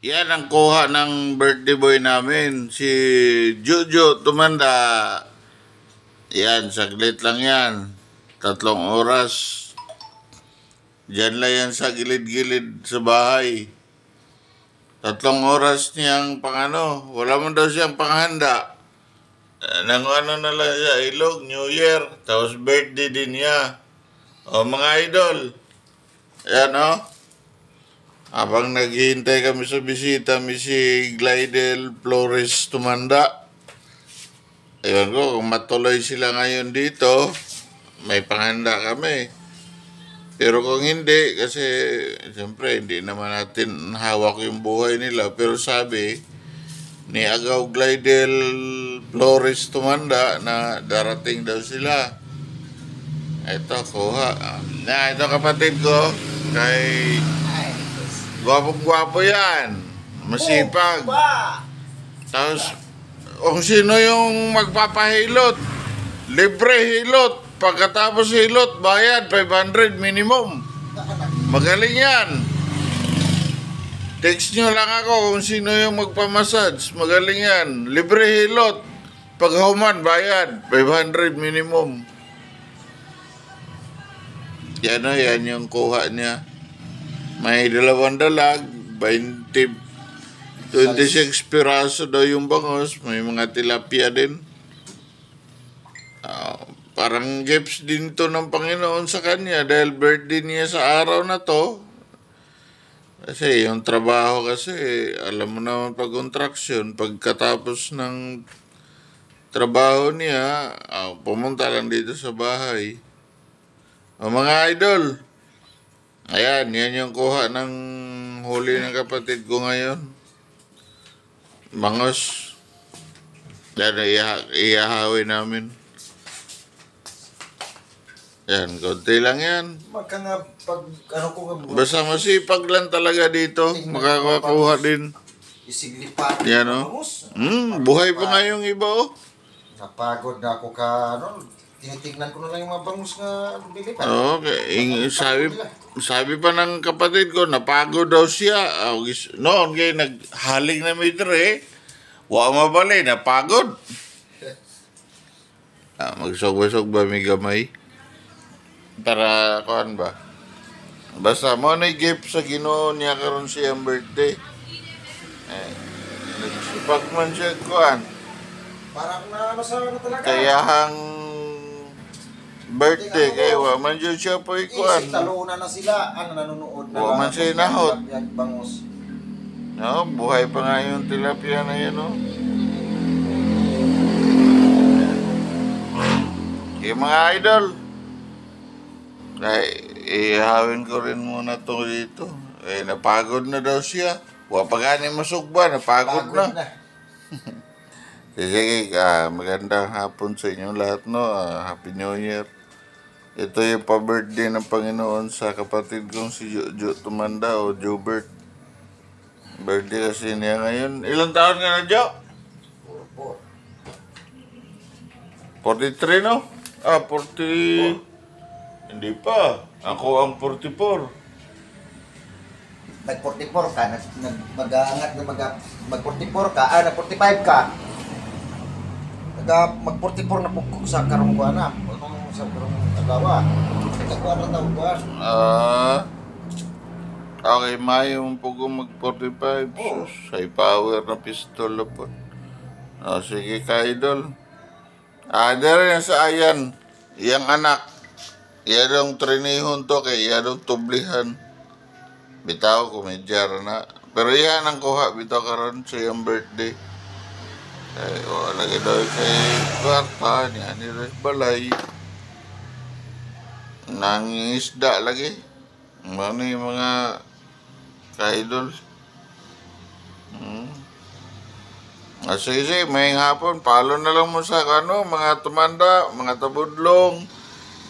Yan ang kuha ng birthday boy namin, si Jojo Tumanda. Yan, saglit lang yan. 3 oras. Diyan lang yan sa gilid-gilid sa bahay. 3 oras niyang pangano. Wala man daw siyang panghanda. Nang ano na lang siya, ilog, New Year. Tapos birthday din niya. O mga idol. Yan o. Habang naghihintay kami sa bisita, si Glidel Flores Tumanda. Ewan ko, kung matuloy sila ngayon dito, may panghanda kami. Pero kung hindi, kasi siyempre hindi naman natin hawak yung buhay nila. Pero sabi ni Agaw Glidel Flores Tumanda na darating daw sila. Ito, kuha. Ito kapatid ko, kay gwapong-gwapo yan. Masipag. Tapos, kung sino yung magpapahilot, libre hilot. Pagkatapos hilot, bayad 500 minimum. Magaling yan. Text nyo lang ako kung sino yung magpamassage. Magaling yan. Libre hilot. Pag human, bayad 500 minimum. Yan o, yan yung kuha niya. May 2 dalag, 26 piraso daw yung bangos, may mga tilapia din. Parang gifts din to ng Panginoon sa kanya dahil birthday niya sa araw na to. Kasi yung trabaho kasi, alam mo naman pag contraction, pagkatapos ng trabaho niya, pumunta lang dito sa bahay. Mga idol, ayan, yan yung kuha ng huli ng kapatid ko ngayon. Bangos. Yan, ihahawi namin. Yan, konti lang yan. Magka nga, pag ano ko nga... Basta masipag lang talaga dito. Makakakuha din. Isiglipan. Yan o. Buhay pa nga yung iba o. Napagod na ako ka, ano, tinitignan ko na lang yung mga bangus nga bilipan. Okay. Sabi pa ng kapatid ko, napagod daw siya. Noon kayo naghaling na meter eh. Wa mabalay, napagod. Magsog ba may gamay? Para, kuhan ba? Basta mo na gift sa Ginoo niya karon siyang birthday. Nagsipag man siya, kuhan. Parang na ano sa ano talaga. Kaya hang birthday kayo, wa man dyan siya po ikuan. Talunan na sila, ano nanonood na. Wa man siya inahot. Yan, bangus. No, buhay pa nga yung tilapia na yan, no? Yung mga idol, ay, ihawin ko rin muna to dito. Napagod na daw siya. Wa pa gani masugba, napagod na. Sige, magandang hapon sa inyo lahat, no? Happy New Year. Ito yung pa-birthday ng Panginoon sa kapatid kong si Jojo Tumanda o Jobert. Birthday kasi niya ngayon. Ilang taon ka na, Jo? 43, no? 40... Hindi pa. Ako ang 44. Nag-44 ka, mag-aangat na mag-44 ka, nag-45 ka. Mag-44 na po sa karong ko na. Sa karong agawa. Nagkakuha na taong kuha. Okay, mayo mo po kung mag-45. Sus, high power na pistol po. Sige ka, idol. Dere yan sa ayan. Iyang anak. Iyan ang trinihon to kay iyan ang tublihan. Bitaw ko medyar na. Pero iyan ang kuha. Bitaw karon sa iyang birthday. Lagi daw kay kwarta niya ni balay. Nangingisda lagi. Ano yung mga ka-idol. Sige, may hapon. Palo na lang mo sa mga tumanda, mga tabudlong,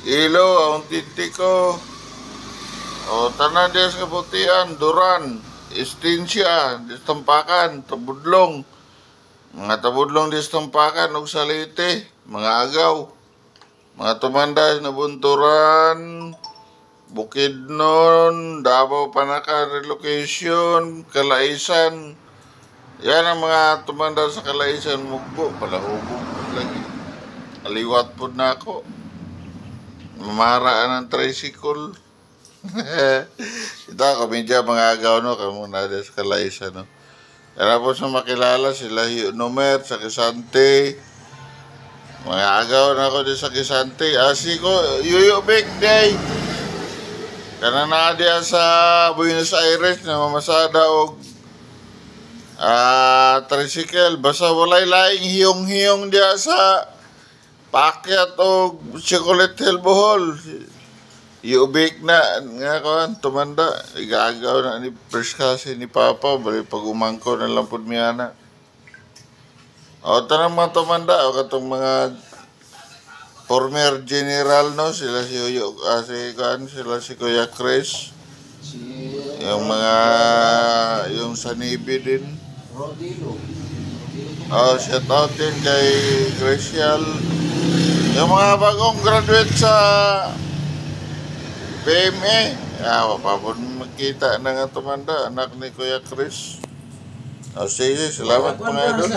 ilaw, ang titiko. Tanan des kabutian, duran, istinsya, distampakan, tabudlong. Mga tabudlong distampakan, og salite, mga agaw. Mga tumanda na bunturan, Bukidnon, Davao Panaka relocation, Kalaisan. Yan ang mga tumanda sa Kalaisan, mugbo, palahubog lagi. Aliwat po na ako. Mamaraan ng tricycle. Ito ako, medyo mga agaw, no? Kamu na sa Kalaisan, no? Kaya po sa makilala, sila Nomer, sa Kisante. Mga agaw na ako di sa Kisante. Asi ko, yuyo big day. Kana na diya sa Buenos Aires na mamasada og tricycle. Basta walay laing hiyong-hiyong diya sa pakyat o Chocolate Hill Bohol. Iubik na nga kawan, tumanda. Igagaw na ni first kasi ni Papa. Bali pag umangko na lang po niya na. O tanang mga tumanda o katong mga former general, no? Sila si Uyo, sila si Kuya Chris. Yung mga, yung sa Navy din. Rodilo. Shout out din kay Gracial. Yung mga bagong graduate sa PMA. Wapapon magkita na nga tumanda, anak ni Kuya Chris. Sige, salamat mga idol.